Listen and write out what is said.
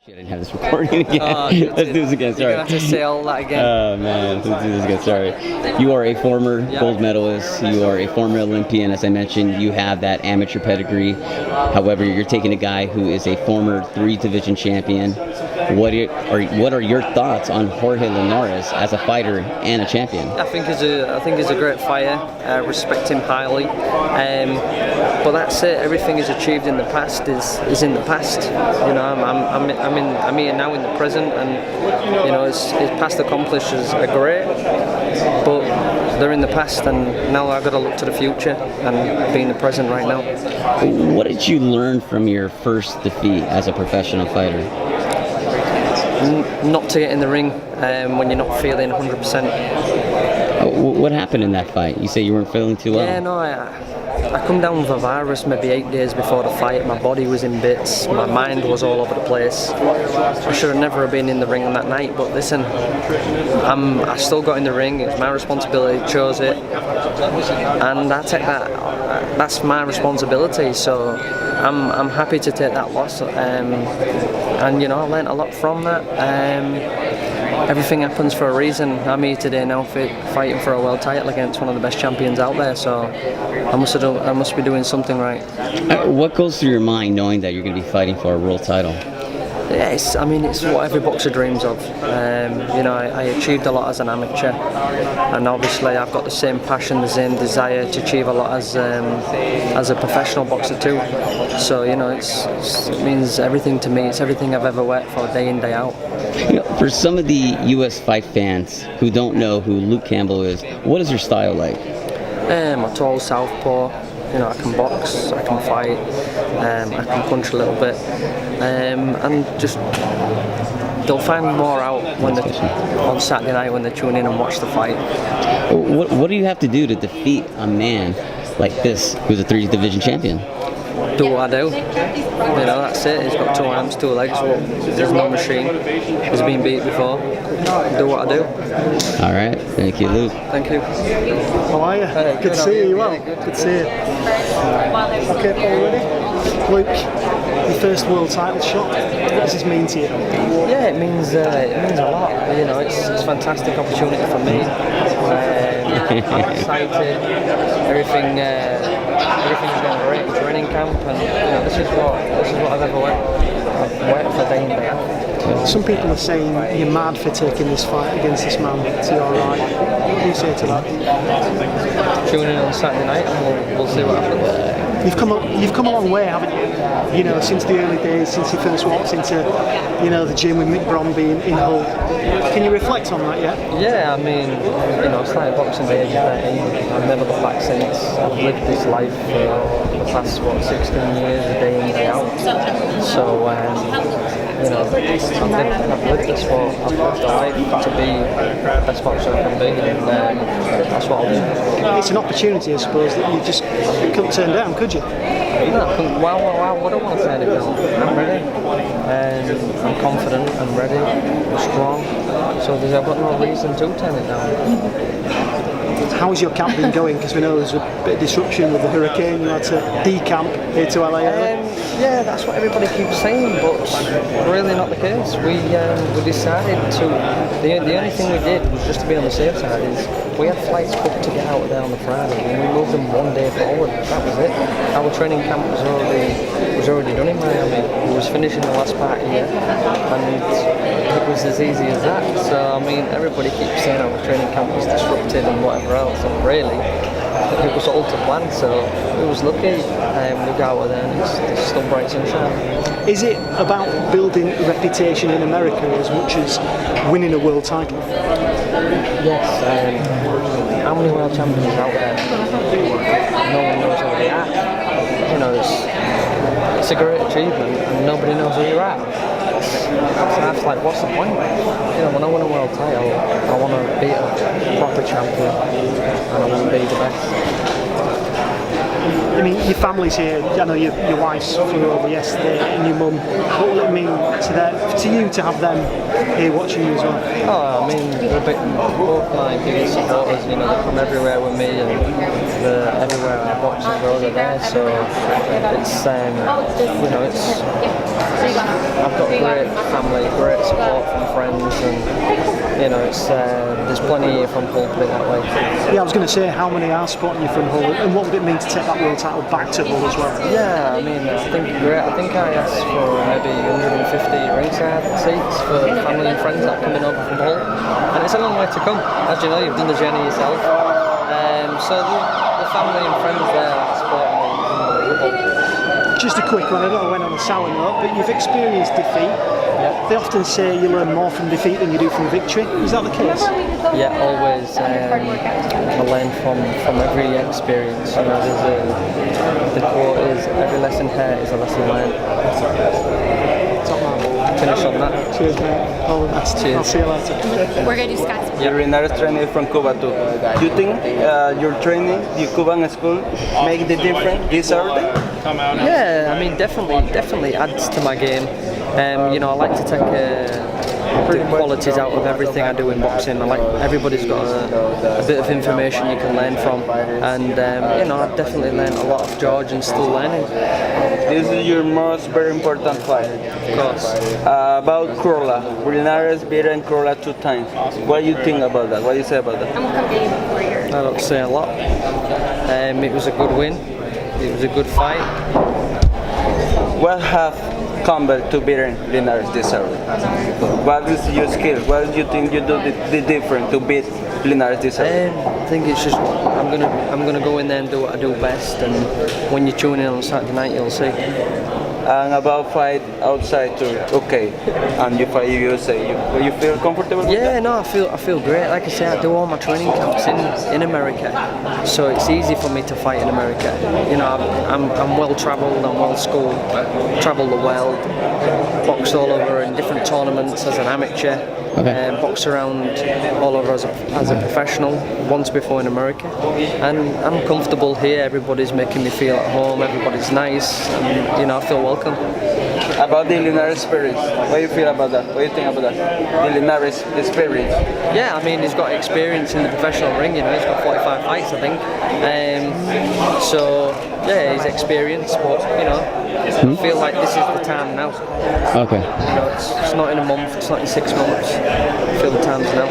Shit, I didn't have this recording again. Let's do this again, sorry. You're going to have to say all that again. Oh man, let's do this again, sorry. You are a former gold medalist. You are a former Olympian. As I mentioned, you have that amateur pedigree. However, you're taking a guy who is a former 3-division champion. What are your thoughts on Jorge Linares as a fighter and a champion? I think he's a great fighter. I respect him highly. But that's it. Everything he's achieved in the past is in the past. You know, I'm here now in the present, and you know, his past accomplishments are great, but they're in the past, and now I've got to look to the future and be in the present right now. What did you learn from your first defeat as a professional fighter? Not to get in the ring when you're not feeling 100%. What happened in that fight? You say you weren't feeling too well. Yeah, no, I come down with a virus maybe 8 days before the fight. My body was in bits, my mind was all over the place. I should have never have been in the ring on that night, but listen, I still got in the ring. It was my responsibility, chose it, and I take that. That's my responsibility. So I'm happy to take that loss, and you know, I learnt a lot from that. Everything happens for a reason. I'm here today now fighting for a world title against one of the best champions out there, so I must be doing something right. What goes through your mind knowing that you're going to be fighting for a world title? Yeah, it's what every boxer dreams of. You know, I achieved a lot as an amateur, and obviously I've got the same passion, the same desire to achieve a lot as a professional boxer too. So you know, it means everything to me. It's everything I've ever worked for, day in, day out. You know, for some of the U.S. fight fans who don't know who Luke Campbell is, what is your style like? I'm a tall southpaw. You know, I can box, I can fight, I can punch a little bit, and just they'll find more out on Saturday night when they tune in and watch the fight. What do you have to do to defeat a man like this who's a 3-division champion? Do what I do. You know, that's it. He's got 2 arms, 2 legs. Well, there's no machine. He's been beat before. Do what I do. All right. Thank you, Luke. Thank you. How are you? Good to see you. Well, good to see you. Okay, all ready? Luke, your first world title shot. What does this mean to you? Yeah, it means a lot. You know, it's a fantastic opportunity for me. I'm excited. Everything's going great. Training camp, and you know, this is what I've ever worked for day in, day out. Some people are saying you're mad for taking this fight against this man to your right. What do you say to that? Tune in on Saturday night, and we'll see what happens. You've come a long way, haven't you? You know, since the early days, since you first walked into, you know, the gym with Mick Bromby in Hull. Can you reflect on that yet? Yeah, I mean, you know, I started boxing at the age of 13. I've never looked back since. I've lived this life for the past 16 years, day in, day out. So, you know, I've lived this sport. I've lived a life to be the best boxer I can be, and that's what I'll do. It's an opportunity, I suppose, that you just couldn't turn down, could you? No, I don't want to turn it down. I'm ready, and I'm confident, I'm ready, I'm strong, so I've got no reason to turn it down. How's your camp been going? Because we know there's a bit of disruption with the hurricane. You had to decamp here to LA. Yeah, that's what everybody keeps saying, but really not the case. We decided to. The only thing we did was just to be on the safe side. Is we had flights booked to get out there on the Friday, and we moved them 1 day forward. That was it. Our training camp was already done in Miami. We was finishing the last part here, and it was as easy as that. So I mean, everybody keeps saying our training camp was disrupted and whatever else, and really, it was all to plan. So it was lucky. We got out there, and it's still bright sunshine. Is it about building a reputation in America as much as winning a world title? Yes. How many world champions out there? No one knows who they are. You know, it's a great achievement, and nobody knows who you're at. So that's like, what's the point? You know, when I win a world title, I want to be a proper champion, and I want to be the best. I mean, your family's here. I know your wife's flew over yesterday, and your mum. What will it mean to you to have them here watching you as well? Oh, I mean, they're both my biggest supporters. You know, they come everywhere with me, and everywhere I box and go, they're there. So it's, you know, I've got great family, great support from friends, and it's there's plenty here from Hull, put it that way. Yeah, I was going to say, how many are supporting you from Hull, and what would it mean to take that world title back to Hull as well? Yeah, I mean, I think great. I think I asked for maybe 150 ringside seats for family and friends that are coming over from Hull, and it's a long way to come. As you know, you've done the journey yourself. So the family and friends there are supporting me from Hull. Just a quick one, I know I went on a sour note, but you've experienced defeat. Yep. They often say you learn more from defeat than you do from victory. Is that the case? Yeah, always. I learn from every experience. The quote is, every lesson here is a lesson learned. Top man. Finish on that. Cheers, mate. All the best. Cheers. I'll see you later. We're going to do Sky. Your Linares training from Cuba too. Do you think your training, the Cuban school, make the difference this Saturday? Yeah, I mean, definitely adds to my game. I like to take the qualities out of everything I do in boxing. I like everybody's got a bit of information you can learn from, and I've definitely learned a lot of George and still learning. This is your most very important fight. Of course. About Crolla, Linares beaten Crolla 2 times. What do you think about that? What do you say about that? I don't say a lot. It was a good win. It was a good fight. What have Campbell to beat Linares this Saturday? What is your skill? What do you think you do the different to beat Linares this Saturday? I think it's just I'm gonna go in there and do what I do best, and when you tune in on Saturday night, you'll see. And about fight outside too, okay. And you fight USA, you feel comfortable with Yeah, that? no, I feel great. Like I say, I do all my training camps in America, so it's easy for me to fight in America. I'm well travelled, I'm well schooled, travel the world, box all over in different tournaments as an amateur, box around all over as a professional once before in America, and I'm comfortable here. Everybody's making me feel at home. Everybody's nice, and I feel welcome. About the Linares spirit, what do you feel about that? What do you think about that? The Linares spirit. Yeah, I mean, he's got experience in the professional ring, he's got 45 fights, I think. So, yeah, he's experienced, but, I feel like this is the time now. Okay. It's not in a month, it's not in 6 months. I feel the time's now.